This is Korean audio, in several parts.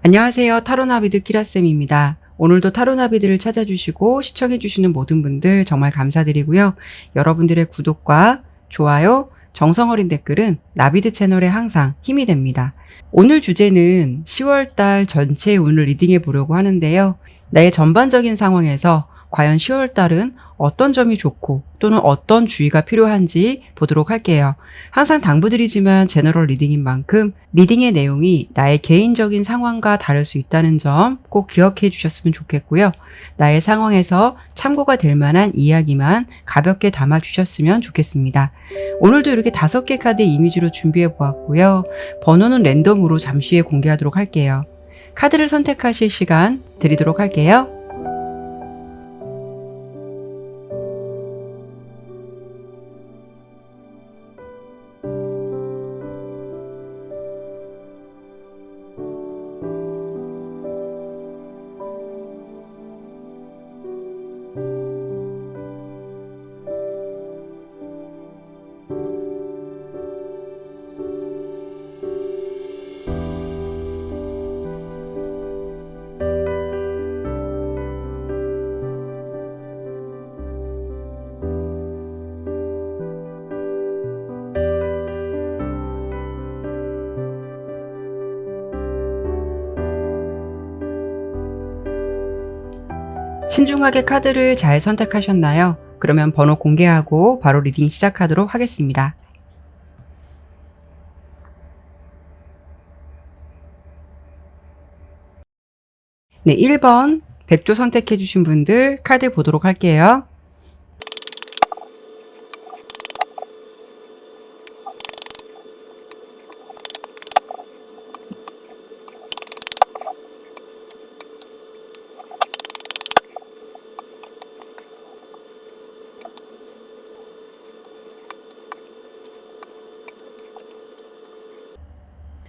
안녕하세요. 타로나비드 키라쌤입니다. 오늘도 타로나비드를 찾아주시고 시청해주시는 모든 분들 정말 감사드리고요. 여러분들의 구독과 좋아요, 정성어린 댓글은 나비드 채널에 항상 힘이 됩니다. 오늘 주제는 10월달 전체 운을 리딩해 보려고 하는데요. 나의 전반적인 상황에서 과연 10월달은 어떤 점이 좋고 또는 어떤 주의가 필요한지 보도록 할게요. 항상 당부드리지만 제너럴 리딩인 만큼 리딩의 내용이 나의 개인적인 상황과 다를 수 있다는 점 꼭 기억해 주셨으면 좋겠고요. 나의 상황에서 참고가 될 만한 이야기만 가볍게 담아 주셨으면 좋겠습니다. 오늘도 이렇게 5개 카드 이미지로 준비해 보았고요. 번호는 랜덤으로 잠시 후에 공개하도록 할게요. 카드를 선택하실 시간 드리도록 할게요. 신중하게 카드를 잘 선택하셨나요? 그러면 번호 공개하고 바로 리딩 시작하도록 하겠습니다. 네, 1번 백조 선택해주신 분들 카드 보도록 할게요.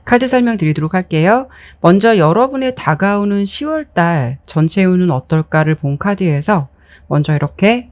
카드 설명드리도록 할게요. 먼저 여러분의 다가오는 10월달 전체 운은 어떨까를 본 카드에서 먼저 이렇게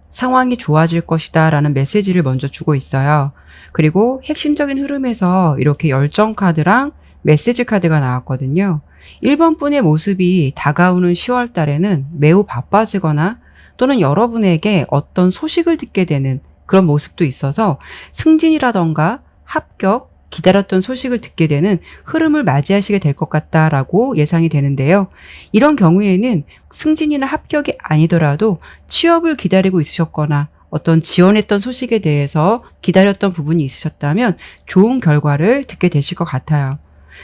상황이 좋아질 것이다 라는 메시지를 먼저 주고 있어요. 그리고 핵심적인 흐름에서 이렇게 열정 카드랑 메시지 카드가 나왔거든요. 1번 분의 모습이 다가오는 10월달에는 매우 바빠지거나 또는 여러분에게 어떤 소식을 듣게 되는 그런 모습도 있어서 승진이라던가 합격, 기다렸던 소식을 듣게 되는 흐름을 맞이하시게 될 것 같다라고 예상이 되는데요. 이런 경우에는 승진이나 합격이 아니더라도 취업을 기다리고 있으셨거나 어떤 지원했던 소식에 대해서 기다렸던 부분이 있으셨다면 좋은 결과를 듣게 되실 것 같아요.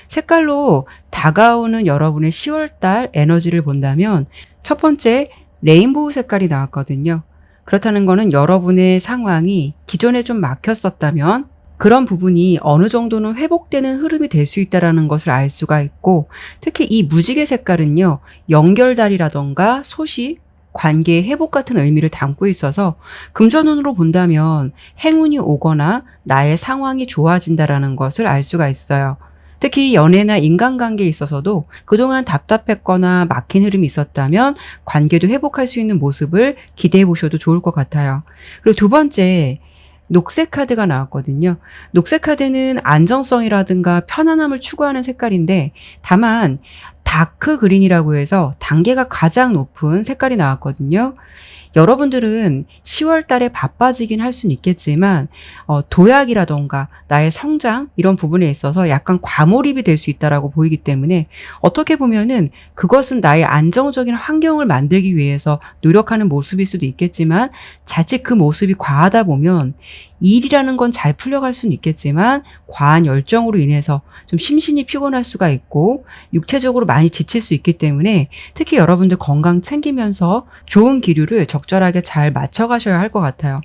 색깔로 다가오는 여러분의 10월달 에너지를 본다면 첫 번째 레인보우 색깔이 나왔거든요. 그렇다는 거는 여러분의 상황이 기존에 좀 막혔었다면 그런 부분이 어느 정도는 회복되는 흐름이 될 수 있다는 것을 알 수가 있고, 특히 이 무지개 색깔은요, 연결달이라던가 소식, 관계의 회복 같은 의미를 담고 있어서 금전운으로 본다면 행운이 오거나 나의 상황이 좋아진다는 것을 알 수가 있어요. 특히 연애나 인간관계에 있어서도 그동안 답답했거나 막힌 흐름이 있었다면 관계도 회복할 수 있는 모습을 기대해 보셔도 좋을 것 같아요. 그리고 두 번째, 녹색 카드가 나왔거든요. 녹색 카드는 안정성이라든가 편안함을 추구하는 색깔인데 다만 다크 그린이라고 해서 단계가 가장 높은 색깔이 나왔거든요. 여러분들은 10월 달에 바빠지긴 할 수는 있겠지만 도약이라던가 나의 성장 이런 부분에 있어서 약간 과몰입이 될 수 있다라고 보이기 때문에 어떻게 보면은 그것은 나의 안정적인 환경을 만들기 위해서 노력하는 모습일 수도 있겠지만 자칫 그 모습이 과하다 보면 일이라는 건 잘 풀려갈 수는 있겠지만 과한 열정으로 인해서 좀 심신이 피곤할 수가 있고 육체적으로 많이 지칠 수 있기 때문에 특히 여러분들 건강 챙기면서 좋은 기류를 적절하게 잘 맞춰가셔야 할 것 같아요.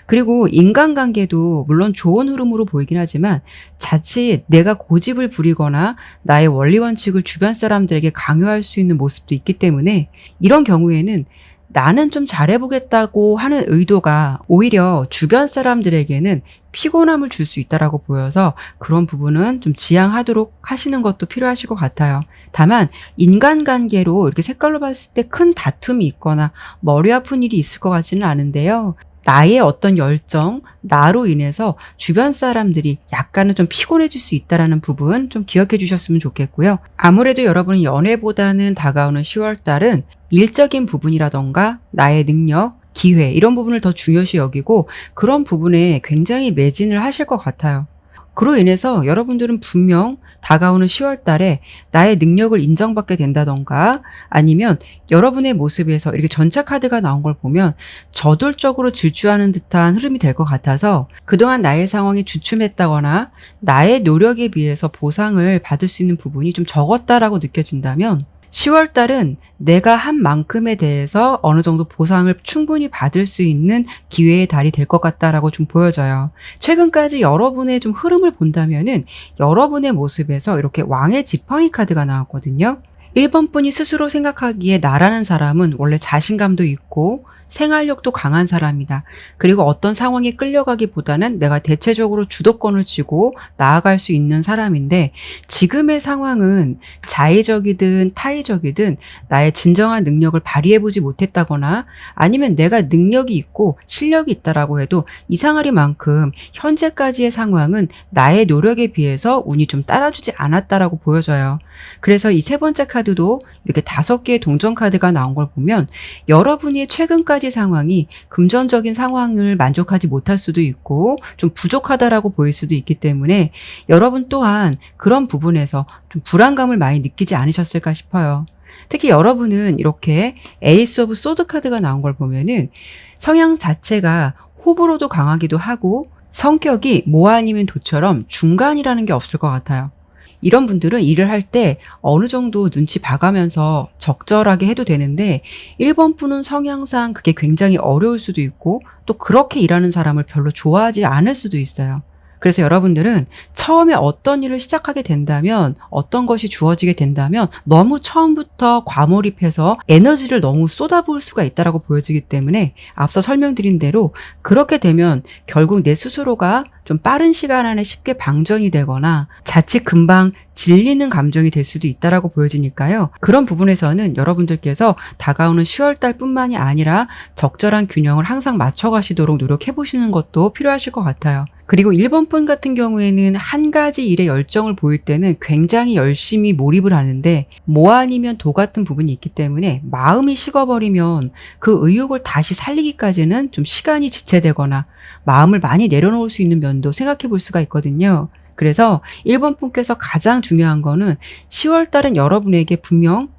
그리고 인간관계도 물론 좋은 흐름으로 보이긴 하지만 자칫 내가 고집을 부리거나 나의 원리 원칙을 주변 사람들에게 강요할 수 있는 모습도 있기 때문에 이런 경우에는 나는 좀 잘해보겠다고 하는 의도가 오히려 주변 사람들에게는 피곤함을 줄 수 있다라고 보여서 그런 부분은 좀 지양하도록 하시는 것도 필요하실 것 같아요. 다만 인간관계로 이렇게 색깔로 봤을 때 큰 다툼이 있거나 머리 아픈 일이 있을 것 같지는 않은데요. 나의 어떤 열정, 나로 인해서 주변 사람들이 약간은 좀 피곤해질 수 있다라는 부분 좀 기억해 주셨으면 좋겠고요. 아무래도 여러분 연애보다는 다가오는 10월달은 일적인 부분이라던가 나의 능력, 기회 이런 부분을 더 중요시 여기고 그런 부분에 굉장히 매진을 하실 것 같아요. 그로 인해서 여러분들은 분명 다가오는 10월 달에 나의 능력을 인정받게 된다던가 아니면 여러분의 모습에서 이렇게 전차 카드가 나온 걸 보면 저돌적으로 질주하는 듯한 흐름이 될 것 같아서 그동안 나의 상황이 주춤했다거나 나의 노력에 비해서 보상을 받을 수 있는 부분이 좀 적었다라고 느껴진다면 10월 달은 내가 한 만큼에 대해서 어느 정도 보상을 충분히 받을 수 있는 기회의 달이 될 것 같다라고 좀 보여져요. 최근까지 여러분의 좀 흐름을 본다면은 여러분의 모습에서 이렇게 왕의 지팡이 카드가 나왔거든요. 1번 분이 스스로 생각하기에 나라는 사람은 원래 자신감도 있고 생활력도 강한 사람이다. 그리고 어떤 상황에 끌려가기보다는 내가 대체적으로 주도권을 쥐고 나아갈 수 있는 사람인데 지금의 상황은 자의적이든 타의적이든 나의 진정한 능력을 발휘해보지 못했다거나 아니면 내가 능력이 있고 실력이 있다라고 해도 이상하리만큼 현재까지의 상황은 나의 노력에 비해서 운이 좀 따라주지 않았다라고 보여져요. 그래서 이 세 번째 카드도 이렇게 5개의 동전 카드가 나온 걸 보면 여러분의 최근까지 상황이 금전적인 상황을 만족하지 못할 수도 있고 좀 부족하다라고 보일 수도 있기 때문에 여러분 또한 그런 부분에서 좀 불안감을 많이 느끼지 않으셨을까 싶어요. 특히 여러분은 이렇게 에이스 오브 소드 카드가 나온 걸 보면은 성향 자체가 호불호도 강하기도 하고 성격이 모 아니면 도처럼 중간이라는 게 없을 것 같아요. 이런 분들은 일을 할 때 어느 정도 눈치 봐가면서 적절하게 해도 되는데 1번 분은 성향상 그게 굉장히 어려울 수도 있고 또 그렇게 일하는 사람을 별로 좋아하지 않을 수도 있어요. 그래서 여러분들은 처음에 어떤 일을 시작하게 된다면 어떤 것이 주어지게 된다면 너무 처음부터 과몰입해서 에너지를 너무 쏟아부을 수가 있다라고 보여지기 때문에 앞서 설명드린 대로 그렇게 되면 결국 내 스스로가 좀 빠른 시간 안에 쉽게 방전이 되거나 자칫 금방 질리는 감정이 될 수도 있다라고 보여지니까요. 그런 부분에서는 여러분들께서 다가오는 10월 달뿐만이 아니라 적절한 균형을 항상 맞춰가시도록 노력해 보시는 것도 필요하실 것 같아요. 그리고 1번 분 같은 경우에는 한 가지 일에 열정을 보일 때는 굉장히 열심히 몰입을 하는데 뭐 아니면 도 같은 부분이 있기 때문에 마음이 식어버리면 그 의욕을 다시 살리기까지는 좀 시간이 지체되거나 마음을 많이 내려놓을 수 있는 면도 생각해 볼 수가 있거든요. 그래서 1번 분께서 가장 중요한 거는 10월 달은 여러분에게 분명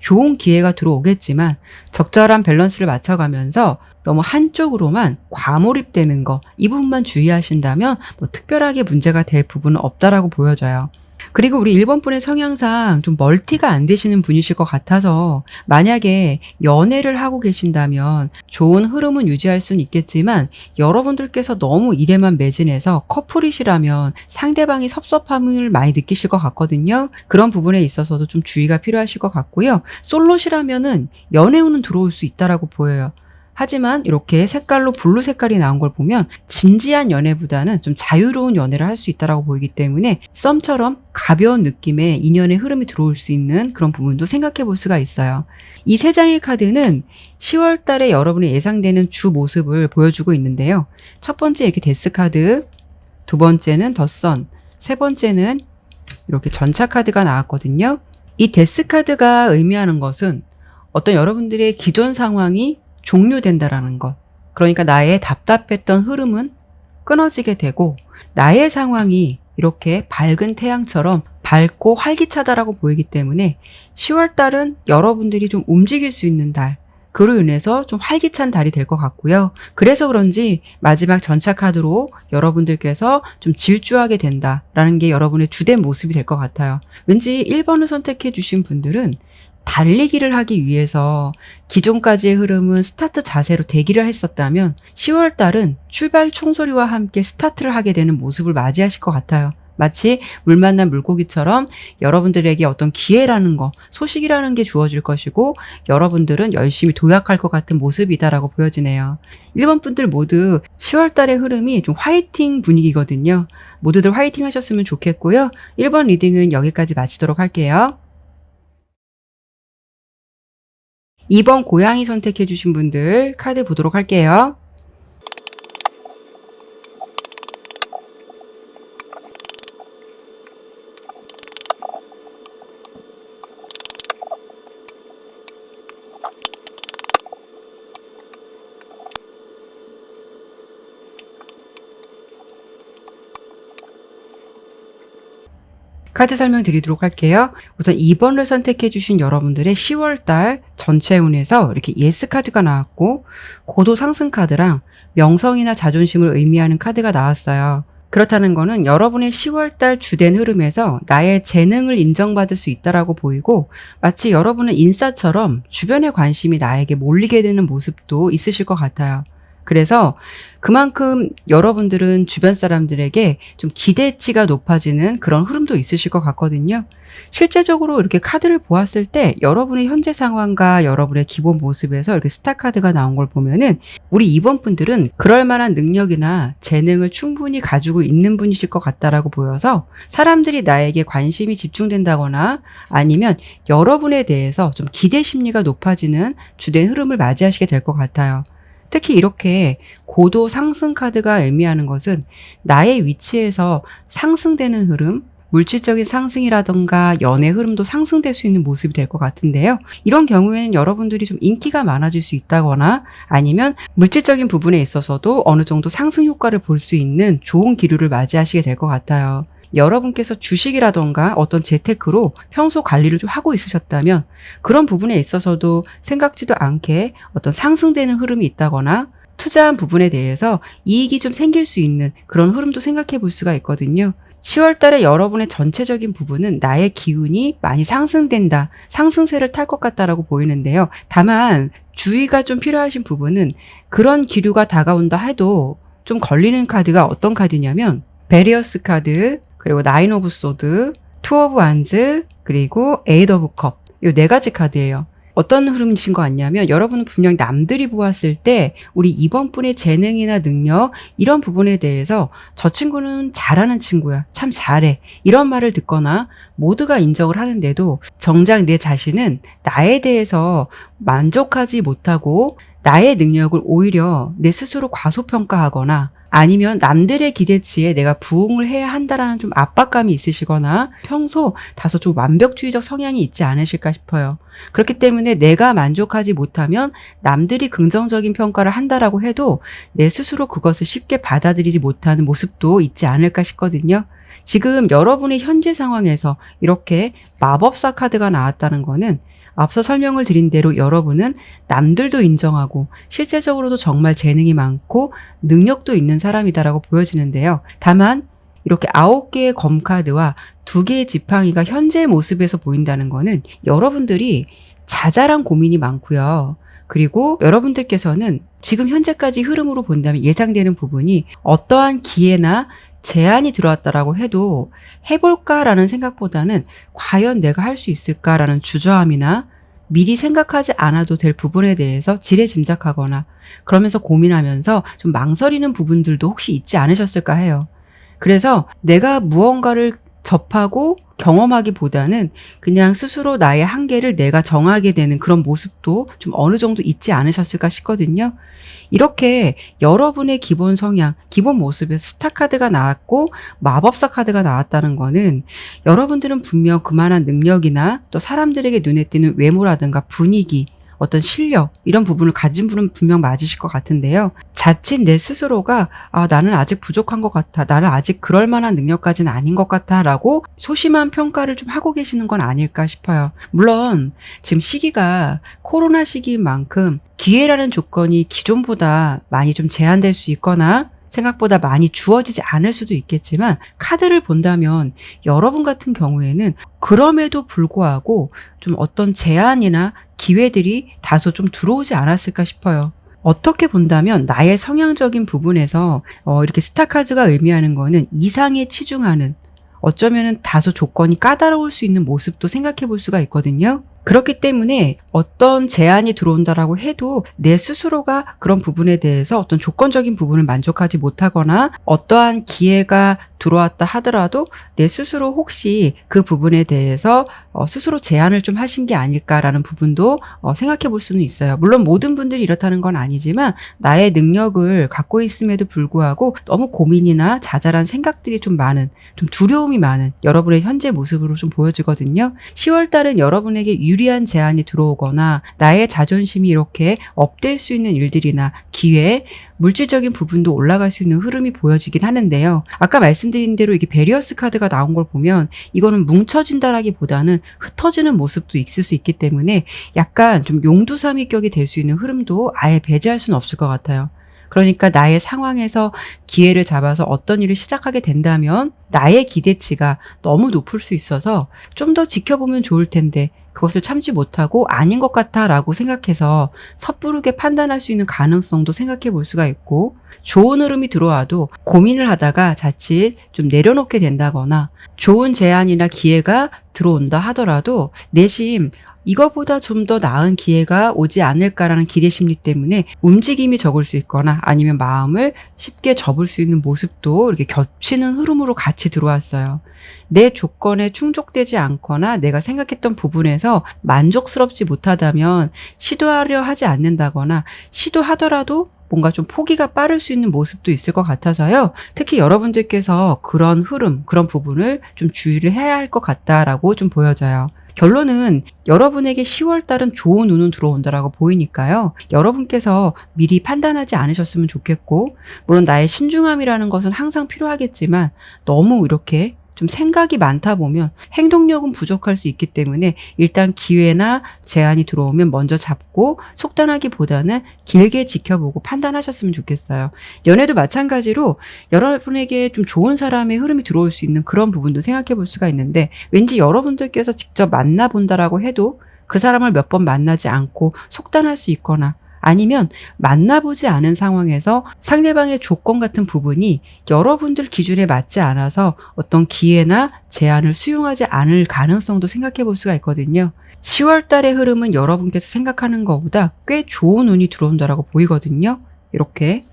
좋은 기회가 들어오겠지만 적절한 밸런스를 맞춰가면서 너무 한쪽으로만 과몰입되는 거, 이 부분만 주의하신다면 뭐 특별하게 문제가 될 부분은 없다라고 보여져요. 그리고 우리 1번 분의 성향상 좀 멀티가 안 되시는 분이실 것 같아서 만약에 연애를 하고 계신다면 좋은 흐름은 유지할 수는 있겠지만 여러분들께서 너무 일에만 매진해서 커플이시라면 상대방이 섭섭함을 많이 느끼실 것 같거든요. 그런 부분에 있어서도 좀 주의가 필요하실 것 같고요. 솔로시라면은 연애운은 들어올 수 있다라고 보여요. 하지만 이렇게 색깔로 블루 색깔이 나온 걸 보면 진지한 연애보다는 좀 자유로운 연애를 할 수 있다라고 보이기 때문에 썸처럼 가벼운 느낌의 인연의 흐름이 들어올 수 있는 그런 부분도 생각해 볼 수가 있어요. 이 세 장의 카드는 10월 달에 여러분의 예상되는 주 모습을 보여주고 있는데요. 첫 번째 이렇게 데스 카드, 두 번째는 더 선, 세 번째는 이렇게 전차 카드가 나왔거든요. 이 데스 카드가 의미하는 것은 어떤 여러분들의 기존 상황이 종료된다라는 것. 그러니까 나의 답답했던 흐름은 끊어지게 되고 나의 상황이 이렇게 밝은 태양처럼 밝고 활기차다라고 보이기 때문에 10월 달은 여러분들이 좀 움직일 수 있는 달, 그로 인해서 좀 활기찬 달이 될 것 같고요. 그래서 그런지 마지막 전차 카드로 여러분들께서 좀 질주하게 된다라는 게 여러분의 주된 모습이 될 것 같아요. 왠지 1번을 선택해 주신 분들은 달리기를 하기 위해서 기존까지의 흐름은 스타트 자세로 대기를 했었다면 10월 달은 출발 총소리와 함께 스타트를 하게 되는 모습을 맞이하실 것 같아요. 마치 물 만난 물고기처럼 여러분들에게 어떤 기회라는 거, 소식이라는 게 주어질 것이고 여러분들은 열심히 도약할 것 같은 모습이다라고 보여지네요. 1번 분들 모두 10월 달의 흐름이 좀 화이팅 분위기거든요. 모두들 화이팅 하셨으면 좋겠고요. 1번 리딩은 여기까지 마치도록 할게요. 2번 고양이 선택해 주신 분들 카드 보도록 할게요. 카드 설명드리도록 할게요. 우선 2번을 선택해 주신 여러분들의 10월달 전체 운에서 이렇게 예스 카드가 나왔고 고도 상승 카드랑 명성이나 자존심을 의미하는 카드가 나왔어요. 그렇다는 거는 여러분의 10월달 주된 흐름에서 나의 재능을 인정받을 수 있다라고 보이고 마치 여러분은 인싸처럼 주변의 관심이 나에게 몰리게 되는 모습도 있으실 것 같아요. 그래서 그만큼 여러분들은 주변 사람들에게 좀 기대치가 높아지는 그런 흐름도 있으실 것 같거든요. 실제적으로 이렇게 카드를 보았을 때 여러분의 현재 상황과 여러분의 기본 모습에서 이렇게 스타 카드가 나온 걸 보면은 우리 2번 분들은 그럴 만한 능력이나 재능을 충분히 가지고 있는 분이실 것 같다라고 보여서 사람들이 나에게 관심이 집중된다거나 아니면 여러분에 대해서 좀 기대 심리가 높아지는 주된 흐름을 맞이하시게 될 것 같아요. 특히 이렇게 고도 상승 카드가 의미하는 것은 나의 위치에서 상승되는 흐름, 물질적인 상승이라던가 연애 흐름도 상승될 수 있는 모습이 될 것 같은데요. 이런 경우에는 여러분들이 좀 인기가 많아질 수 있다거나 아니면 물질적인 부분에 있어서도 어느 정도 상승 효과를 볼 수 있는 좋은 기류를 맞이하시게 될 것 같아요. 여러분께서 주식이라던가 어떤 재테크로 평소 관리를 좀 하고 있으셨다면 그런 부분에 있어서도 생각지도 않게 어떤 상승되는 흐름이 있다거나 투자한 부분에 대해서 이익이 좀 생길 수 있는 그런 흐름도 생각해 볼 수가 있거든요. 10월 달에 여러분의 전체적인 부분은 나의 기운이 많이 상승된다, 상승세를 탈 것 같다라고 보이는데요. 다만 주의가 좀 필요하신 부분은 그런 기류가 다가온다 해도 좀 걸리는 카드가 어떤 카드냐면 베리어스 카드, 그리고 나인 오브 소드, 투 오브 완즈, 그리고 에잇 오브 컵. 이 4가지 카드예요. 어떤 흐름이신 거 같냐면 여러분은 분명 남들이 보았을 때 우리 2번 분의 재능이나 능력 이런 부분에 대해서 저 친구는 잘하는 친구야. 참 잘해. 이런 말을 듣거나 모두가 인정을 하는데도 정작 내 자신은 나에 대해서 만족하지 못하고 나의 능력을 오히려 내 스스로 과소평가하거나 아니면 남들의 기대치에 내가 부응을 해야 한다라는 좀 압박감이 있으시거나 평소 다소 좀 완벽주의적 성향이 있지 않으실까 싶어요. 그렇기 때문에 내가 만족하지 못하면 남들이 긍정적인 평가를 한다라고 해도 내 스스로 그것을 쉽게 받아들이지 못하는 모습도 있지 않을까 싶거든요. 지금 여러분의 현재 상황에서 이렇게 마법사 카드가 나왔다는 거는 앞서 설명을 드린 대로 여러분은 남들도 인정하고 실제적으로도 정말 재능이 많고 능력도 있는 사람이다라고 보여지는데요. 다만 이렇게 9개의 검카드와 2개의 지팡이가 현재의 모습에서 보인다는 거는 여러분들이 자잘한 고민이 많고요. 그리고 여러분들께서는 지금 현재까지 흐름으로 본다면 예상되는 부분이 어떠한 기회나 제안이 들어왔다라고 해도 해볼까라는 생각보다는 과연 내가 할 수 있을까라는 주저함이나 미리 생각하지 않아도 될 부분에 대해서 지레짐작하거나 그러면서 고민하면서 좀 망설이는 부분들도 혹시 있지 않으셨을까 해요. 그래서 내가 무언가를 접하고 경험하기보다는 그냥 스스로 나의 한계를 내가 정하게 되는 그런 모습도 좀 어느 정도 있지 않으셨을까 싶거든요. 이렇게 여러분의 기본 성향, 기본 모습에 스타 카드가 나왔고 마법사 카드가 나왔다는 거는 여러분들은 분명 그만한 능력이나 또 사람들에게 눈에 띄는 외모라든가 분위기, 어떤 실력 이런 부분을 가진 분은 분명 맞으실 것 같은데요. 자칫 내 스스로가 나는 아직 부족한 것 같아. 나는 아직 그럴 만한 능력까지는 아닌 것 같아 라고 소심한 평가를 좀 하고 계시는 건 아닐까 싶어요. 물론 지금 시기가 코로나 시기인 만큼 기회라는 조건이 기존보다 많이 좀 제한될 수 있거나 생각보다 많이 주어지지 않을 수도 있겠지만 카드를 본다면 여러분 같은 경우에는 그럼에도 불구하고 좀 어떤 제한이나 기회들이 다소 좀 들어오지 않았을까 싶어요. 어떻게 본다면 나의 성향적인 부분에서 이렇게 스타 카드가 의미하는 거는 이상에 치중하는 어쩌면은 다소 조건이 까다로울 수 있는 모습도 생각해 볼 수가 있거든요. 그렇기 때문에 어떤 제안이 들어온다라고 해도 내 스스로가 그런 부분에 대해서 어떤 조건적인 부분을 만족하지 못하거나 어떠한 기회가 들어왔다 하더라도 내 스스로 혹시 그 부분에 대해서 스스로 제안을 좀 하신 게 아닐까라는 부분도 생각해 볼 수는 있어요. 물론 모든 분들이 이렇다는 건 아니지만 나의 능력을 갖고 있음에도 불구하고 너무 고민이나 자잘한 생각들이 좀 많은, 좀 두려움이 많은 여러분의 현재 모습으로 좀 보여지거든요. 10월 달은 여러분에게 유리한 제안이 들어오거나 나의 자존심이 이렇게 업될 수 있는 일들이나 기회, 물질적인 부분도 올라갈 수 있는 흐름이 보여지긴 하는데요. 아까 말씀드린 대로 이게 베리어스 카드가 나온 걸 보면 이거는 뭉쳐진다라기보다는 흩어지는 모습도 있을 수 있기 때문에 약간 좀 용두사미격이 될 수 있는 흐름도 아예 배제할 수는 없을 것 같아요. 그러니까 나의 상황에서 기회를 잡아서 어떤 일을 시작하게 된다면 나의 기대치가 너무 높을 수 있어서 좀 더 지켜보면 좋을 텐데 그것을 참지 못하고 아닌 것 같아 라고 생각해서 섣부르게 판단할 수 있는 가능성도 생각해 볼 수가 있고, 좋은 흐름이 들어와도 고민을 하다가 자칫 좀 내려놓게 된다거나 좋은 제안이나 기회가 들어온다 하더라도 내심 이거보다 좀 더 나은 기회가 오지 않을까라는 기대 심리 때문에 움직임이 적을 수 있거나 아니면 마음을 쉽게 접을 수 있는 모습도 이렇게 겹치는 흐름으로 같이 들어왔어요. 내 조건에 충족되지 않거나 내가 생각했던 부분에서 만족스럽지 못하다면 시도하려 하지 않는다거나 시도하더라도 뭔가 좀 포기가 빠를 수 있는 모습도 있을 것 같아서요. 특히 여러분들께서 그런 흐름, 그런 부분을 좀 주의를 해야 할 것 같다라고 좀 보여져요. 결론은 여러분에게 10월 달은 좋은 운은 들어온다라고 보이니까요. 여러분께서 미리 판단하지 않으셨으면 좋겠고, 물론 나의 신중함이라는 것은 항상 필요하겠지만 너무 이렇게 좀 생각이 많다 보면 행동력은 부족할 수 있기 때문에 일단 기회나 제안이 들어오면 먼저 잡고 속단하기보다는 길게 지켜보고 판단하셨으면 좋겠어요. 연애도 마찬가지로 여러분에게 좀 좋은 사람의 흐름이 들어올 수 있는 그런 부분도 생각해 볼 수가 있는데, 왠지 여러분들께서 직접 만나본다라고 해도 그 사람을 몇 번 만나지 않고 속단할 수 있거나 아니면 만나보지 않은 상황에서 상대방의 조건 같은 부분이 여러분들 기준에 맞지 않아서 어떤 기회나 제안을 수용하지 않을 가능성도 생각해 볼 수가 있거든요. 10월 달의 흐름은 여러분께서 생각하는 것보다 꽤 좋은 운이 들어온다라고 보이거든요. 이렇게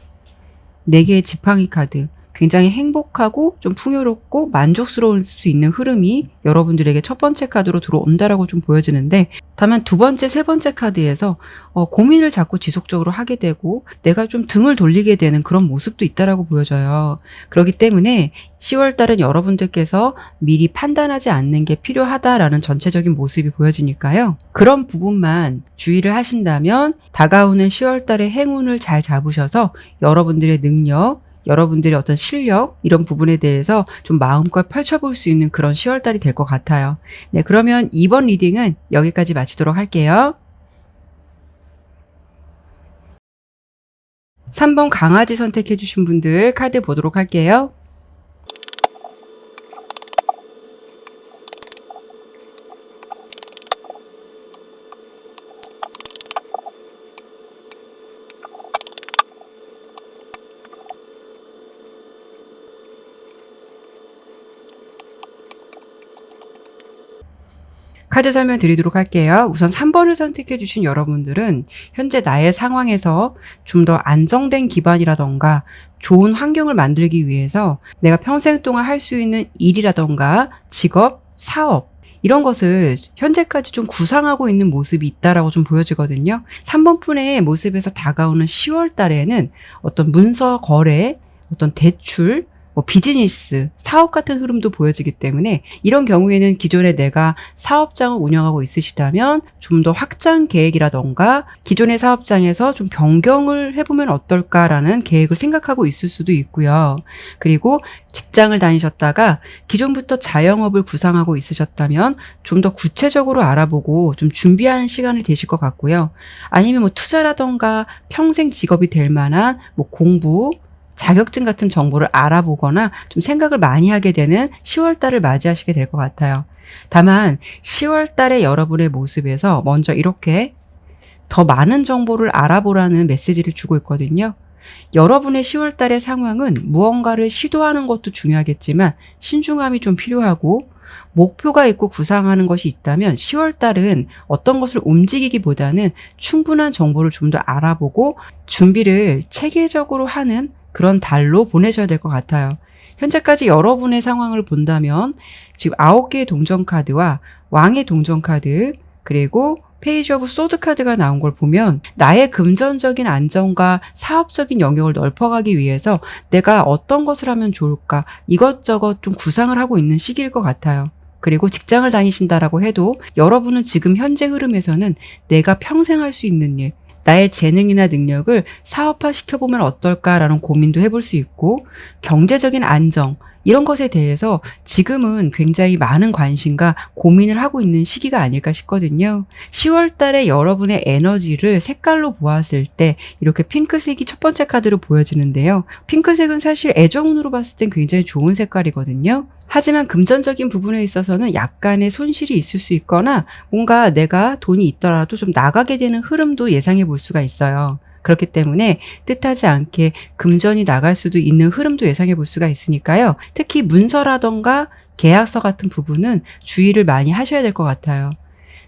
4개의 지팡이 카드, 굉장히 행복하고 좀 풍요롭고 만족스러울 수 있는 흐름이 여러분들에게 첫 번째 카드로 들어온다라고 좀 보여지는데, 다만 두 번째, 세 번째 카드에서 고민을 자꾸 지속적으로 하게 되고 내가 좀 등을 돌리게 되는 그런 모습도 있다라고 보여져요. 그렇기 때문에 10월 달은 여러분들께서 미리 판단하지 않는 게 필요하다라는 전체적인 모습이 보여지니까요. 그런 부분만 주의를 하신다면 다가오는 10월 달의 행운을 잘 잡으셔서 여러분들의 능력, 여러분들의 어떤 실력, 이런 부분에 대해서 좀 마음껏 펼쳐볼 수 있는 그런 10월 달이 될 것 같아요. 네, 그러면 이번 리딩은 여기까지 마치도록 할게요. 3번 강아지 선택해 주신 분들 카드 보도록 할게요. 카드 설명 드리도록 할게요. 우선 3번을 선택해 주신 여러분들은 현재 나의 상황에서 좀 더 안정된 기반이라던가 좋은 환경을 만들기 위해서 내가 평생 동안 할 수 있는 일이라던가 직업, 사업, 이런 것을 현재까지 좀 구상하고 있는 모습이 있다라고 좀 보여지거든요. 3번분의 모습에서 다가오는 10월 달에는 어떤 문서 거래, 어떤 대출, 비즈니스, 사업 같은 흐름도 보여지기 때문에 이런 경우에는 기존에 내가 사업장을 운영하고 있으시다면 좀 더 확장 계획이라던가 기존의 사업장에서 좀 변경을 해보면 어떨까라는 계획을 생각하고 있을 수도 있고요. 그리고 직장을 다니셨다가 기존부터 자영업을 구상하고 있으셨다면 좀 더 구체적으로 알아보고 좀 준비하는 시간을 되실 것 같고요. 아니면 투자라던가 평생 직업이 될 만한 공부, 자격증 같은 정보를 알아보거나 좀 생각을 많이 하게 되는 10월 달을 맞이하시게 될 것 같아요. 다만 10월 달의 여러분의 모습에서 먼저 이렇게 더 많은 정보를 알아보라는 메시지를 주고 있거든요. 여러분의 10월 달의 상황은 무언가를 시도하는 것도 중요하겠지만 신중함이 좀 필요하고, 목표가 있고 구상하는 것이 있다면 10월 달은 어떤 것을 움직이기보다는 충분한 정보를 좀 더 알아보고 준비를 체계적으로 하는 그런 달로 보내셔야 될 것 같아요. 현재까지 여러분의 상황을 본다면 지금 9개의 동전 카드와 왕의 동전 카드, 그리고 페이지 오브 소드 카드가 나온 걸 보면 나의 금전적인 안정과 사업적인 영역을 넓혀가기 위해서 내가 어떤 것을 하면 좋을까 이것저것 좀 구상을 하고 있는 시기일 것 같아요. 그리고 직장을 다니신다라고 해도 여러분은 지금 현재 흐름에서는 내가 평생 할 수 있는 일, 나의 재능이나 능력을 사업화 시켜보면 어떨까라는 고민도 해볼 수 있고, 경제적인 안정, 이런 것에 대해서 지금은 굉장히 많은 관심과 고민을 하고 있는 시기가 아닐까 싶거든요. 10월 달에 여러분의 에너지를 색깔로 보았을 때 이렇게 핑크색이 첫 번째 카드로 보여지는데요. 핑크색은 사실 애정운으로 봤을 땐 굉장히 좋은 색깔이거든요. 하지만 금전적인 부분에 있어서는 약간의 손실이 있을 수 있거나 뭔가 내가 돈이 있더라도 좀 나가게 되는 흐름도 예상해 볼 수가 있어요. 그렇기 때문에 뜻하지 않게 금전이 나갈 수도 있는 흐름도 예상해 볼 수가 있으니까요. 특히 문서라던가 계약서 같은 부분은 주의를 많이 하셔야 될 것 같아요.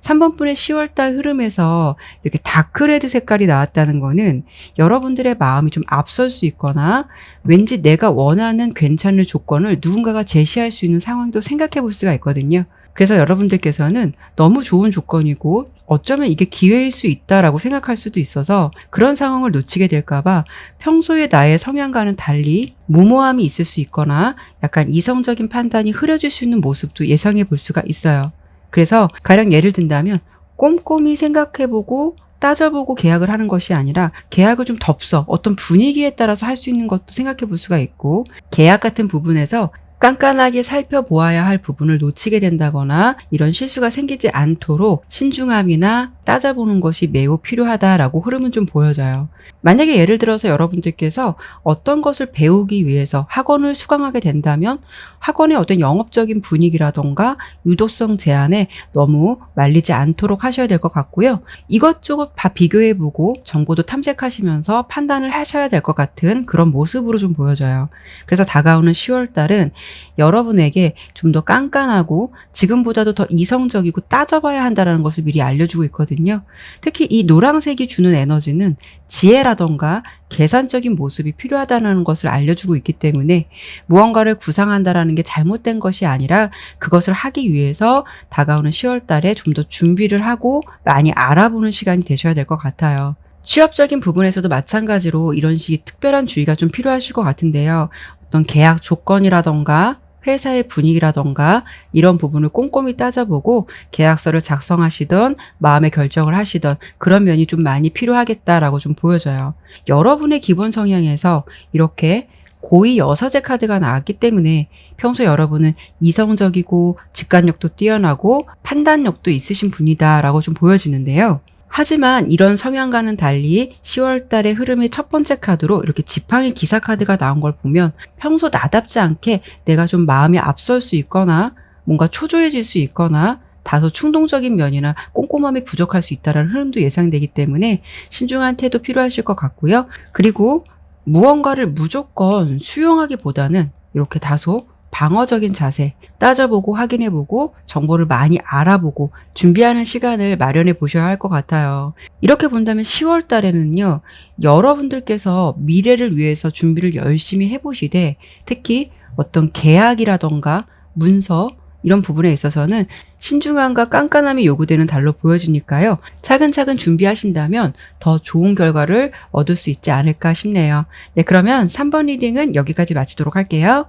3번분의 10월달 흐름에서 이렇게 다크레드 색깔이 나왔다는 거는 여러분들의 마음이 좀 앞설 수 있거나 왠지 내가 원하는 괜찮은 조건을 누군가가 제시할 수 있는 상황도 생각해 볼 수가 있거든요. 그래서 여러분들께서는 너무 좋은 조건이고 어쩌면 이게 기회일 수 있다라고 생각할 수도 있어서 그런 상황을 놓치게 될까봐 평소에 나의 성향과는 달리 무모함이 있을 수 있거나 약간 이성적인 판단이 흐려질 수 있는 모습도 예상해 볼 수가 있어요. 그래서 가령 예를 든다면 꼼꼼히 생각해보고 따져보고 계약을 하는 것이 아니라 계약을 좀 덥서 어떤 분위기에 따라서 할 수 있는 것도 생각해 볼 수가 있고, 계약 같은 부분에서 깐깐하게 살펴보아야 할 부분을 놓치게 된다거나 이런 실수가 생기지 않도록 신중함이나 따져보는 것이 매우 필요하다라고 흐름은 좀 보여져요. 만약에 예를 들어서 여러분들께서 어떤 것을 배우기 위해서 학원을 수강하게 된다면 학원의 어떤 영업적인 분위기라던가 유도성 제한에 너무 말리지 않도록 하셔야 될 것 같고요. 이것저것 다 비교해보고 정보도 탐색하시면서 판단을 하셔야 될 것 같은 그런 모습으로 좀 보여져요. 그래서 다가오는 10월 달은 여러분에게 좀 더 깐깐하고 지금보다도 더 이성적이고 따져봐야 한다는 것을 미리 알려주고 있거든요. 특히 이 노란색이 주는 에너지는 지혜라던가 계산적인 모습이 필요하다는 것을 알려주고 있기 때문에 무언가를 구상한다라는 게 잘못된 것이 아니라 그것을 하기 위해서 다가오는 10월 달에 좀 더 준비를 하고 많이 알아보는 시간이 되셔야 될 것 같아요. 취업적인 부분에서도 마찬가지로 이런 식의 특별한 주의가 좀 필요하실 것 같은데요. 어떤 계약 조건이라던가 회사의 분위기라던가 이런 부분을 꼼꼼히 따져보고 계약서를 작성하시던 마음의 결정을 하시던 그런 면이 좀 많이 필요하겠다라고 좀 보여져요. 여러분의 기본 성향에서 이렇게 고의 여서제 카드가 나왔기 때문에 평소 여러분은 이성적이고 직관력도 뛰어나고 판단력도 있으신 분이다라고 좀 보여지는데요. 하지만 이런 성향과는 달리 10월 달의 흐름의 첫 번째 카드로 이렇게 지팡이 기사 카드가 나온 걸 보면 평소 나답지 않게 내가 좀 마음이 앞설 수 있거나 뭔가 초조해질 수 있거나 다소 충동적인 면이나 꼼꼼함이 부족할 수 있다는 흐름도 예상되기 때문에 신중한 태도 필요하실 것 같고요. 그리고 무언가를 무조건 수용하기보다는 이렇게 다소 방어적인 자세, 따져보고 확인해보고 정보를 많이 알아보고 준비하는 시간을 마련해 보셔야 할 것 같아요. 이렇게 본다면 10월 달에는요, 여러분들께서 미래를 위해서 준비를 열심히 해보시되 특히 어떤 계약이라던가 문서 이런 부분에 있어서는 신중함과 깐깐함이 요구되는 달로 보여지니까요. 차근차근 준비하신다면 더 좋은 결과를 얻을 수 있지 않을까 싶네요. 네, 그러면 3번 리딩은 여기까지 마치도록 할게요.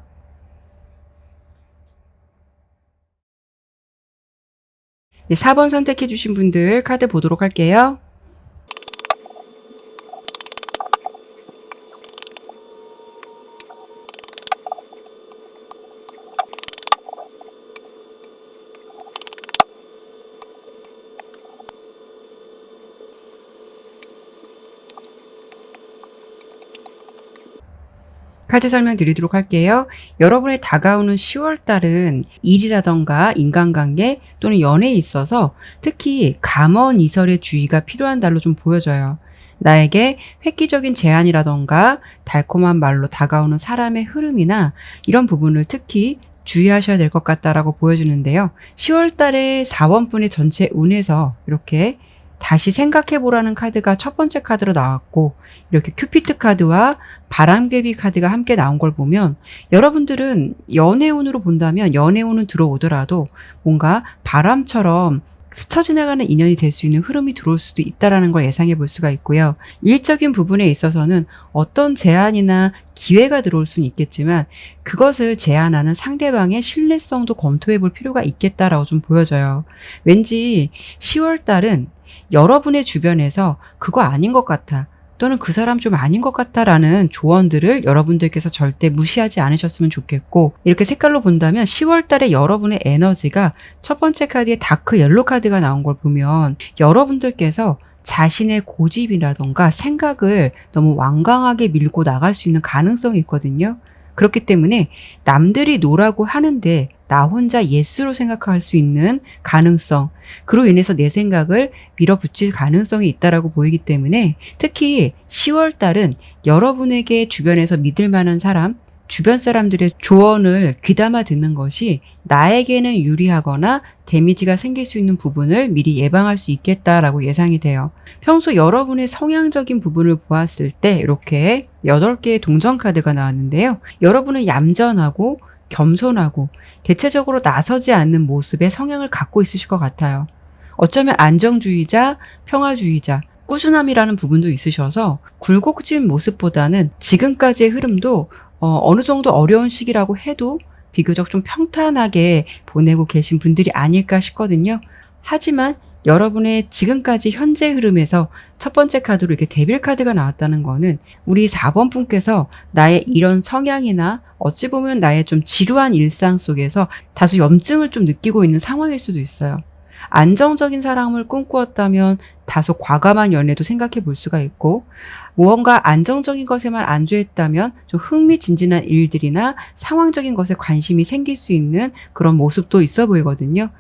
네, 4번 선택해 주신 분들 카드 보도록 할게요. 카드 설명 드리도록 할게요. 여러분의 다가오는 10월 달은 일이라던가 인간관계 또는 연애에 있어서 특히 감언이설의 주의가 필요한 달로 좀 보여져요. 나에게 획기적인 제안이라던가 달콤한 말로 다가오는 사람의 흐름이나 이런 부분을 특히 주의하셔야 될 것 같다라고 보여주는데요. 10월 달에 4원분의 전체 운에서 이렇게 다시 생각해보라는 카드가 첫 번째 카드로 나왔고 이렇게 큐피트 카드와 바람개비 카드가 함께 나온 걸 보면 여러분들은 연애운으로 본다면 연애운은 들어오더라도 뭔가 바람처럼 스쳐 지나가는 인연이 될 수 있는 흐름이 들어올 수도 있다는 걸 예상해 볼 수가 있고요. 일적인 부분에 있어서는 어떤 제안이나 기회가 들어올 수는 있겠지만 그것을 제안하는 상대방의 신뢰성도 검토해 볼 필요가 있겠다라고 좀 보여져요. 왠지 10월 달은 여러분의 주변에서 그거 아닌 것 같아, 또는 그 사람 좀 아닌 것 같다라는 조언들을 여러분들께서 절대 무시하지 않으셨으면 좋겠고, 이렇게 색깔로 본다면 10월 달에 여러분의 에너지가 첫 번째 카드에 다크 옐로 카드가 나온 걸 보면 여러분들께서 자신의 고집이라던가 생각을 너무 완강하게 밀고 나갈 수 있는 가능성이 있거든요. 그렇기 때문에 남들이 노라고 하는데 나 혼자 예스로 생각할 수 있는 가능성, 그로 인해서 내 생각을 밀어붙일 가능성이 있다라고 보이기 때문에 특히 10월 달은 여러분에게 주변에서 믿을 만한 사람, 주변 사람들의 조언을 귀담아 듣는 것이 나에게는 유리하거나 데미지가 생길 수 있는 부분을 미리 예방할 수 있겠다라고 예상이 돼요. 평소 여러분의 성향적인 부분을 보았을 때 이렇게 8개의 동전 카드가 나왔는데요. 여러분은 얌전하고 겸손하고 대체적으로 나서지 않는 모습의 성향을 갖고 있으실 것 같아요. 어쩌면 안정주의자, 평화주의자, 꾸준함이라는 부분도 있으셔서 굴곡진 모습보다는 지금까지의 흐름도 어느 정도 어려운 시기라고 해도 비교적 좀 평탄하게 보내고 계신 분들이 아닐까 싶거든요. 하지만 여러분의 지금까지 현재 흐름에서 첫 번째 카드로 이렇게 데빌 카드가 나왔다는 거는 우리 4번 분께서 나의 이런 성향이나 어찌 보면 나의 좀 지루한 일상 속에서 다소 염증을 좀 느끼고 있는 상황일 수도 있어요. 안정적인 사랑을 꿈꾸었다면 다소 과감한 연애도 생각해 볼 수가 있고, 무언가 안정적인 것에만 안주했다면 좀 흥미진진한 일들이나 상황적인 것에 관심이 생길 수 있는 그런 모습도 있어 보이거든요.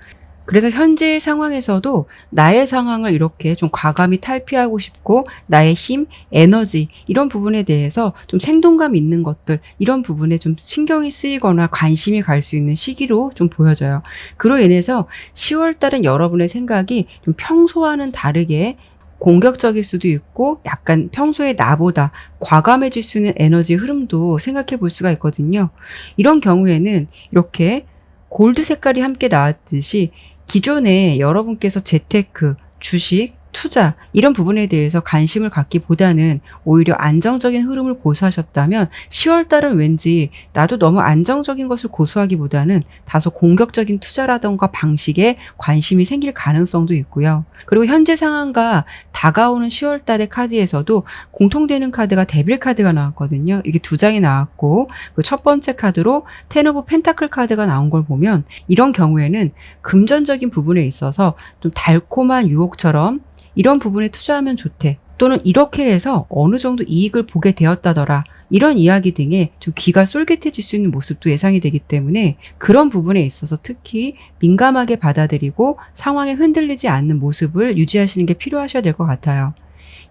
그래서 현재의 상황에서도 나의 상황을 이렇게 좀 과감히 탈피하고 싶고, 나의 힘, 에너지 이런 부분에 대해서 좀 생동감 있는 것들, 이런 부분에 좀 신경이 쓰이거나 관심이 갈 수 있는 시기로 좀 보여져요. 그로 인해서 10월 달은 여러분의 생각이 좀 평소와는 다르게 공격적일 수도 있고 약간 평소에 나보다 과감해질 수 있는 에너지 흐름도 생각해 볼 수가 있거든요. 이런 경우에는 이렇게 골드 색깔이 함께 나왔듯이 기존에 여러분께서 재테크, 주식, 투자 이런 부분에 대해서 관심을 갖기보다는 오히려 안정적인 흐름을 고수하셨다면 10월 달은 왠지 나도 너무 안정적인 것을 고수하기보다는 다소 공격적인 투자라던가 방식에 관심이 생길 가능성도 있고요. 그리고 현재 상황과 다가오는 10월 달의 카드에서도 공통되는 카드가 데빌 카드가 나왔거든요. 이게 2장이 나왔고, 그 첫 번째 카드로 텐 오브 펜타클 카드가 나온 걸 보면 이런 경우에는 금전적인 부분에 있어서 좀 달콤한 유혹처럼 이런 부분에 투자하면 좋대, 또는 이렇게 해서 어느 정도 이익을 보게 되었다더라, 이런 이야기 등에 좀 귀가 쏠깃해질 수 있는 모습도 예상이 되기 때문에 그런 부분에 있어서 특히 민감하게 받아들이고 상황에 흔들리지 않는 모습을 유지하시는 게 필요하셔야 될 것 같아요.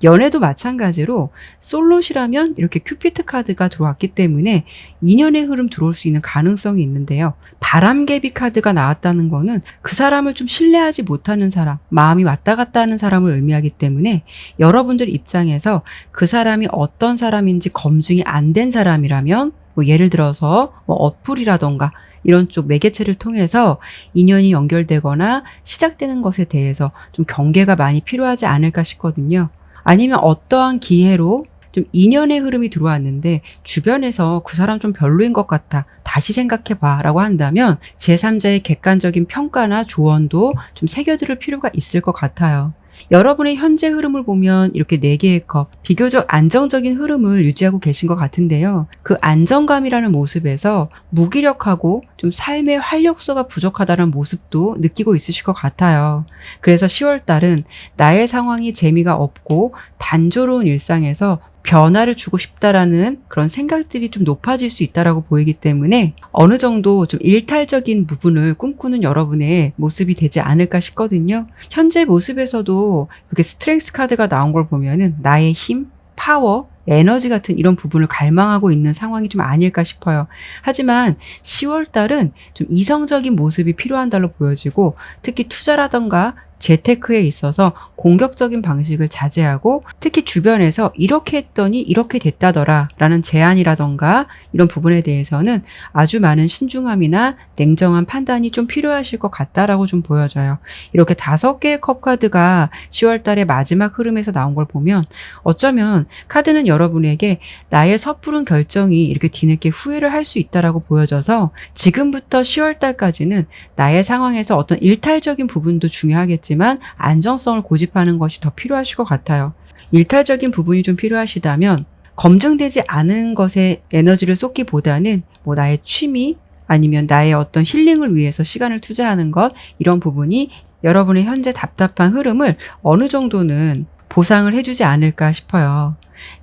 연애도 마찬가지로 솔롯이라면 이렇게 큐피트 카드가 들어왔기 때문에 인연의 흐름 들어올 수 있는 가능성이 있는데요. 바람개비 카드가 나왔다는 거는 그 사람을 좀 신뢰하지 못하는 사람, 마음이 왔다 갔다 하는 사람을 의미하기 때문에 여러분들 입장에서 그 사람이 어떤 사람인지 검증이 안 된 사람이라면 뭐 예를 들어서 뭐 어플이라던가 이런 쪽 매개체를 통해서 인연이 연결되거나 시작되는 것에 대해서 좀 경계가 많이 필요하지 않을까 싶거든요. 아니면 어떠한 기회로 좀 인연의 흐름이 들어왔는데 주변에서 그 사람 좀 별로인 것 같아, 다시 생각해봐 라고 한다면 제3자의 객관적인 평가나 조언도 좀 새겨들을 필요가 있을 것 같아요. 여러분의 현재 흐름을 보면 이렇게 4개의 컵, 비교적 안정적인 흐름을 유지하고 계신 것 같은데요. 그 안정감이라는 모습에서 무기력하고 좀 삶의 활력소가 부족하다는 모습도 느끼고 있으실 것 같아요. 그래서 10월 달은 나의 상황이 재미가 없고 단조로운 일상에서 변화를 주고 싶다라는 그런 생각들이 좀 높아질 수 있다라고 보이기 때문에 어느 정도 좀 일탈적인 부분을 꿈꾸는 여러분의 모습이 되지 않을까 싶거든요. 현재 모습에서도 이렇게 스트렝스 카드가 나온 걸 보면은 나의 힘, 파워, 에너지 같은 이런 부분을 갈망하고 있는 상황이 좀 아닐까 싶어요. 하지만 10월 달은 좀 이성적인 모습이 필요한 달로 보여지고, 특히 투자라던가 재테크에 있어서 공격적인 방식을 자제하고, 특히 주변에서 이렇게 했더니 이렇게 됐다더라 라는 제안이라던가 이런 부분에 대해서는 아주 많은 신중함이나 냉정한 판단이 좀 필요하실 것 같다라고 좀 보여져요. 이렇게 5개의 컵 카드가 10월 달의 마지막 흐름에서 나온 걸 보면 어쩌면 카드는 여러분에게 나의 섣부른 결정이 이렇게 뒤늦게 후회를 할 수 있다라고 보여져서 지금부터 10월 달까지는 나의 상황에서 어떤 일탈적인 부분도 중요하겠지만 필요하지만 안정성을 고집하는 것이 더 필요하실 것 같아요. 일탈적인 부분이 좀 필요하시다면 검증되지 않은 것에 에너지를 쏟기보다는 뭐 나의 취미 아니면 나의 어떤 힐링을 위해서 시간을 투자하는 것, 이런 부분이 여러분의 현재 답답한 흐름을 어느 정도는 보상을 해주지 않을까 싶어요.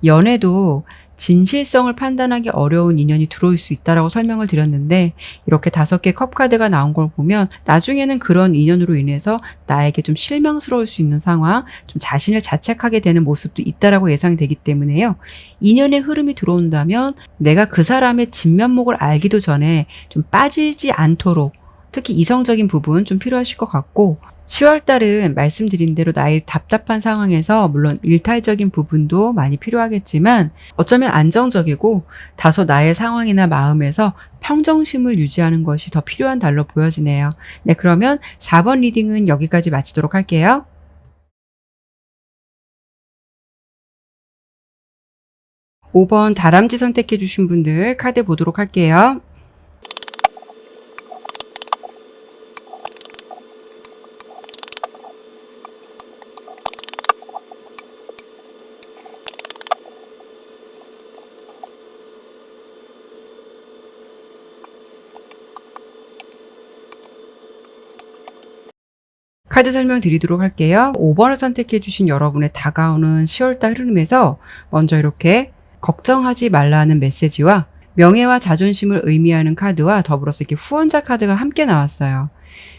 연애도 진실성을 판단하기 어려운 인연이 들어올 수 있다라고 설명을 드렸는데, 이렇게 5개 컵 카드가 나온 걸 보면 나중에는 그런 인연으로 인해서 나에게 좀 실망스러울 수 있는 상황, 좀 자신을 자책하게 되는 모습도 있다라고 예상되기 때문에요. 인연의 흐름이 들어온다면 내가 그 사람의 진면목을 알기도 전에 좀 빠지지 않도록, 특히 이성적인 부분 좀 필요하실 것 같고, 10월달은 말씀드린 대로 나의 답답한 상황에서 물론 일탈적인 부분도 많이 필요하겠지만 어쩌면 안정적이고 다소 나의 상황이나 마음에서 평정심을 유지하는 것이 더 필요한 달로 보여지네요. 네, 그러면 4번 리딩은 여기까지 마치도록 할게요. 5번 다람쥐 선택해 주신 분들 카드 보도록 할게요. 카드 설명드리도록 할게요. 5번을 선택해 주신 여러분의 다가오는 10월달 흐름에서 먼저 이렇게 걱정하지 말라는 메시지와 명예와 자존심을 의미하는 카드와 더불어서 이렇게 후원자 카드가 함께 나왔어요.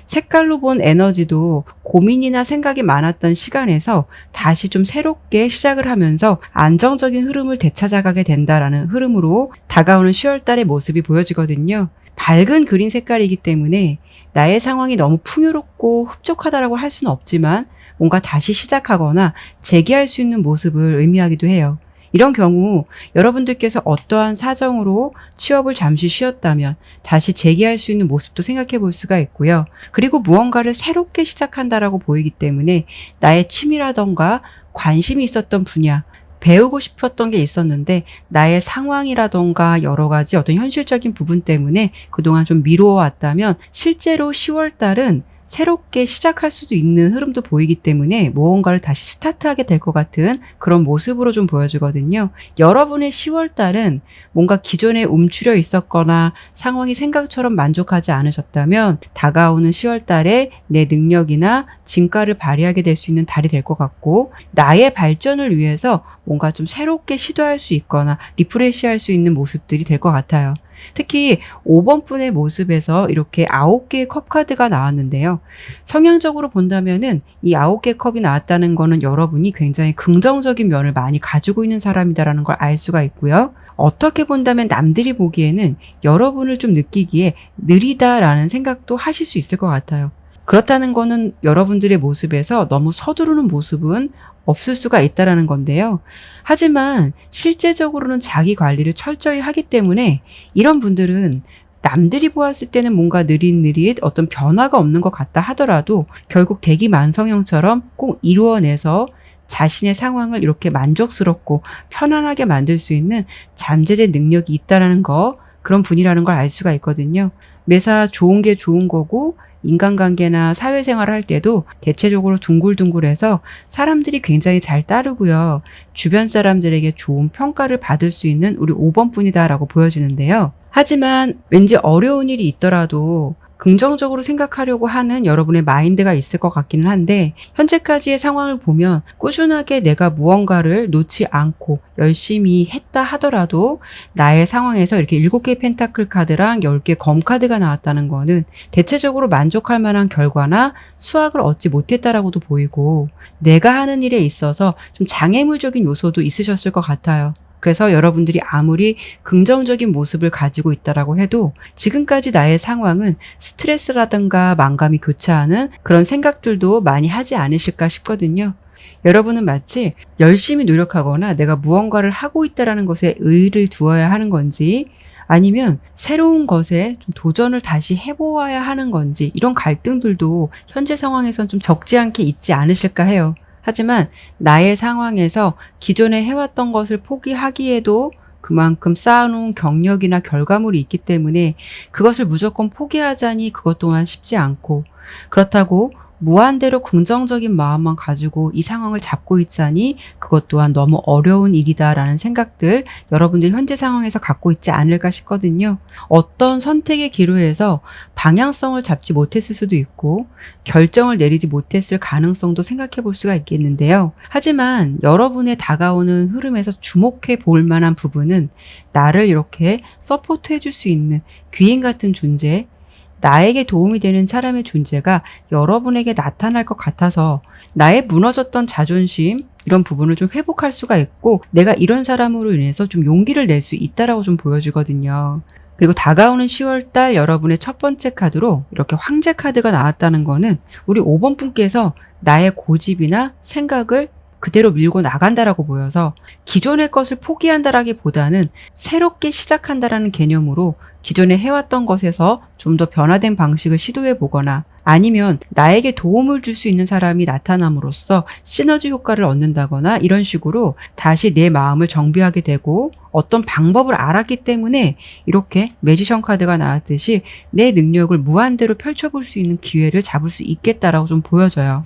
색깔로 본 에너지도 고민이나 생각이 많았던 시간에서 다시 좀 새롭게 시작을 하면서 안정적인 흐름을 되찾아가게 된다라는 흐름으로 다가오는 10월달의 모습이 보여지거든요. 밝은 그린 색깔이기 때문에 나의 상황이 너무 풍요롭고 흡족하다라고 할 수는 없지만 뭔가 다시 시작하거나 재기할 수 있는 모습을 의미하기도 해요. 이런 경우 여러분들께서 어떠한 사정으로 취업을 잠시 쉬었다면 다시 재기할 수 있는 모습도 생각해 볼 수가 있고요. 그리고 무언가를 새롭게 시작한다라고 보이기 때문에 나의 취미라던가 관심이 있었던 분야, 배우고 싶었던 게 있었는데 나의 상황이라던가 여러 가지 어떤 현실적인 부분 때문에 그동안 좀 미루어왔다면 실제로 10월 달은 새롭게 시작할 수도 있는 흐름도 보이기 때문에 무언가를 다시 스타트하게 될 것 같은 그런 모습으로 좀 보여지거든요. 여러분의 10월 달은 뭔가 기존에 움츠려 있었거나 상황이 생각처럼 만족하지 않으셨다면 다가오는 10월 달에 내 능력이나 진가를 발휘하게 될 수 있는 달이 될 것 같고, 나의 발전을 위해서 뭔가 좀 새롭게 시도할 수 있거나 리프레시할 수 있는 모습들이 될 것 같아요. 특히 5번 분의 모습에서 이렇게 9개의 컵 카드가 나왔는데요. 성향적으로 본다면은 이 9개 컵이 나왔다는 거는 여러분이 굉장히 긍정적인 면을 많이 가지고 있는 사람이다라는 걸 알 수가 있고요. 어떻게 본다면 남들이 보기에는 여러분을 좀 느끼기에 느리다라는 생각도 하실 수 있을 것 같아요. 그렇다는 거는 여러분들의 모습에서 너무 서두르는 모습은 없을 수가 있다라는 건데요. 하지만 실제적으로는 자기 관리를 철저히 하기 때문에 이런 분들은 남들이 보았을 때는 뭔가 느릿느릿 어떤 변화가 없는 것 같다 하더라도 결국 대기만성형처럼 꼭 이루어내서 자신의 상황을 이렇게 만족스럽고 편안하게 만들 수 있는 잠재적 능력이 있다라는 거, 그런 분이라는 걸 알 수가 있거든요. 매사 좋은 게 좋은 거고 인간관계나 사회생활을 할 때도 대체적으로 둥글둥글해서 사람들이 굉장히 잘 따르고요. 주변 사람들에게 좋은 평가를 받을 수 있는 우리 5번 분이다라고 보여지는데요. 하지만 왠지 어려운 일이 있더라도 긍정적으로 생각하려고 하는 여러분의 마인드가 있을 것 같기는 한데, 현재까지의 상황을 보면 꾸준하게 내가 무언가를 놓지 않고 열심히 했다 하더라도 나의 상황에서 이렇게 7개의 펜타클 카드랑 10개 검 카드가 나왔다는 거는 대체적으로 만족할 만한 결과나 수확을 얻지 못했다라고도 보이고, 내가 하는 일에 있어서 좀 장애물적인 요소도 있으셨을 것 같아요. 그래서 여러분들이 아무리 긍정적인 모습을 가지고 있다라고 해도 지금까지 나의 상황은 스트레스라든가 만감이 교차하는 그런 생각들도 많이 하지 않으실까 싶거든요. 여러분은 마치 열심히 노력하거나 내가 무언가를 하고 있다라는 것에 의의를 두어야 하는 건지, 아니면 새로운 것에 좀 도전을 다시 해보아야 하는 건지, 이런 갈등들도 현재 상황에선 좀 적지 않게 있지 않으실까 해요. 하지만 나의 상황에서 기존에 해왔던 것을 포기하기에도 그만큼 쌓아놓은 경력이나 결과물이 있기 때문에 그것을 무조건 포기하자니 그것 또한 쉽지 않고, 그렇다고 무한대로 긍정적인 마음만 가지고 이 상황을 잡고 있자니 그것 또한 너무 어려운 일이다라는 생각들 여러분들 현재 상황에서 갖고 있지 않을까 싶거든요. 어떤 선택의 기로에서 방향성을 잡지 못했을 수도 있고 결정을 내리지 못했을 가능성도 생각해 볼 수가 있겠는데요. 하지만 여러분의 다가오는 흐름에서 주목해 볼 만한 부분은 나를 이렇게 서포트해 줄 수 있는 귀인 같은 존재, 나에게 도움이 되는 사람의 존재가 여러분에게 나타날 것 같아서 나의 무너졌던 자존심 이런 부분을 좀 회복할 수가 있고 내가 이런 사람으로 인해서 좀 용기를 낼 수 있다라고 좀 보여지거든요. 그리고 다가오는 10월달 여러분의 첫 번째 카드로 이렇게 황제 카드가 나왔다는 거는 우리 5번 분께서 나의 고집이나 생각을 그대로 밀고 나간다라고 보여서 기존의 것을 포기한다라기보다는 새롭게 시작한다라는 개념으로 기존에 해왔던 것에서 좀 더 변화된 방식을 시도해 보거나 아니면 나에게 도움을 줄 수 있는 사람이 나타남으로써 시너지 효과를 얻는다거나 이런 식으로 다시 내 마음을 정비하게 되고 어떤 방법을 알았기 때문에 이렇게 매지션 카드가 나왔듯이 내 능력을 무한대로 펼쳐볼 수 있는 기회를 잡을 수 있겠다라고 좀 보여져요.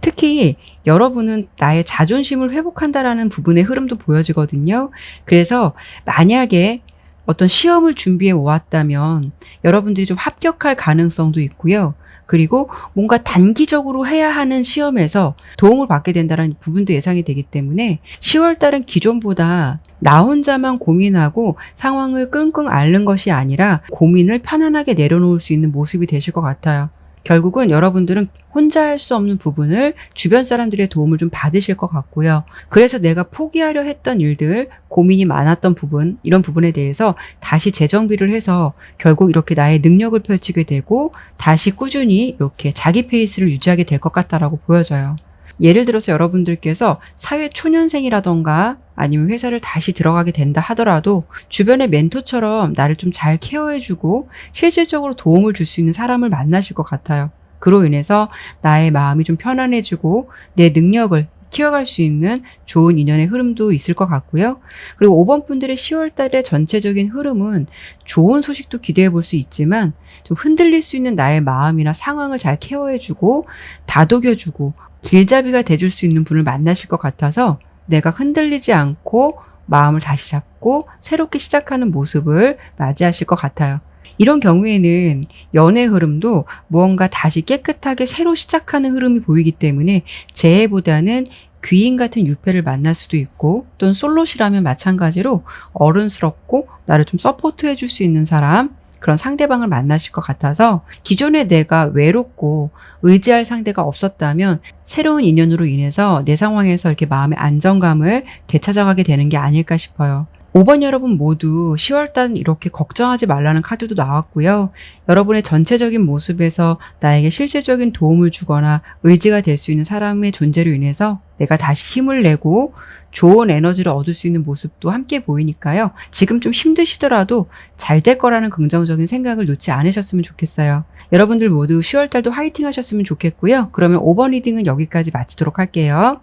특히 여러분은 나의 자존심을 회복한다라는 부분의 흐름도 보여지거든요. 그래서 만약에 어떤 시험을 준비해 오았다면 여러분들이 좀 합격할 가능성도 있고요. 그리고 뭔가 단기적으로 해야 하는 시험에서 도움을 받게 된다는 부분도 예상이 되기 때문에 10월 달은 기존보다 나 혼자만 고민하고 상황을 끙끙 앓는 것이 아니라 고민을 편안하게 내려놓을 수 있는 모습이 되실 것 같아요. 결국은 여러분들은 혼자 할 수 없는 부분을 주변 사람들의 도움을 좀 받으실 것 같고요. 그래서 내가 포기하려 했던 일들, 고민이 많았던 부분, 이런 부분에 대해서 다시 재정비를 해서 결국 이렇게 나의 능력을 펼치게 되고 다시 꾸준히 이렇게 자기 페이스를 유지하게 될 것 같다라고 보여져요. 예를 들어서 여러분들께서 사회 초년생이라던가 아니면 회사를 다시 들어가게 된다 하더라도 주변의 멘토처럼 나를 좀 잘 케어해주고 실질적으로 도움을 줄 수 있는 사람을 만나실 것 같아요. 그로 인해서 나의 마음이 좀 편안해지고 내 능력을 키워갈 수 있는 좋은 인연의 흐름도 있을 것 같고요. 그리고 5번 분들의 10월 달의 전체적인 흐름은 좋은 소식도 기대해 볼 수 있지만 좀 흔들릴 수 있는 나의 마음이나 상황을 잘 케어해주고 다독여주고 길잡이가 돼줄 수 있는 분을 만나실 것 같아서 내가 흔들리지 않고 마음을 다시 잡고 새롭게 시작하는 모습을 맞이하실 것 같아요. 이런 경우에는 연애 흐름도 무언가 다시 깨끗하게 새로 시작하는 흐름이 보이기 때문에 재해보다는 귀인 같은 유패를 만날 수도 있고 또는 솔로시라면 마찬가지로 어른스럽고 나를 좀 서포트해 줄 수 있는 사람 그런 상대방을 만나실 것 같아서 기존에 내가 외롭고 의지할 상대가 없었다면 새로운 인연으로 인해서 내 상황에서 이렇게 마음의 안정감을 되찾아가게 되는 게 아닐까 싶어요. 5번 여러분 모두 10월달 이렇게 걱정하지 말라는 카드도 나왔고요. 여러분의 전체적인 모습에서 나에게 실질적인 도움을 주거나 의지가 될 수 있는 사람의 존재로 인해서 내가 다시 힘을 내고 좋은 에너지를 얻을 수 있는 모습도 함께 보이니까요. 지금 좀 힘드시더라도 잘 될 거라는 긍정적인 생각을 놓지 않으셨으면 좋겠어요. 여러분들 모두 10월달도 화이팅 하셨으면 좋겠고요. 그러면 5번 리딩은 여기까지 마치도록 할게요.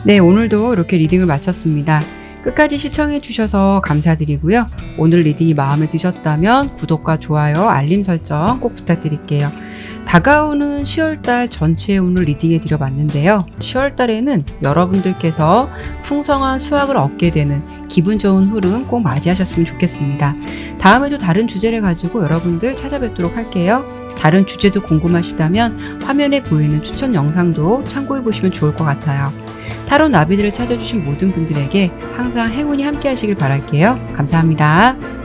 네, 오늘도 이렇게 리딩을 마쳤습니다. 끝까지 시청해 주셔서 감사드리고요. 오늘 리딩이 마음에 드셨다면 구독과 좋아요, 알림 설정 꼭 부탁드릴게요. 다가오는 10월달 전체 운을 리딩해 드려봤는데요. 10월달에는 여러분들께서 풍성한 수확을 얻게 되는 기분 좋은 흐름 꼭 맞이하셨으면 좋겠습니다. 다음에도 다른 주제를 가지고 여러분들 찾아뵙도록 할게요. 다른 주제도 궁금하시다면 화면에 보이는 추천 영상도 참고해 보시면 좋을 것 같아요. 타로 나비들을 찾아주신 모든 분들에게 항상 행운이 함께 하시길 바랄게요. 감사합니다.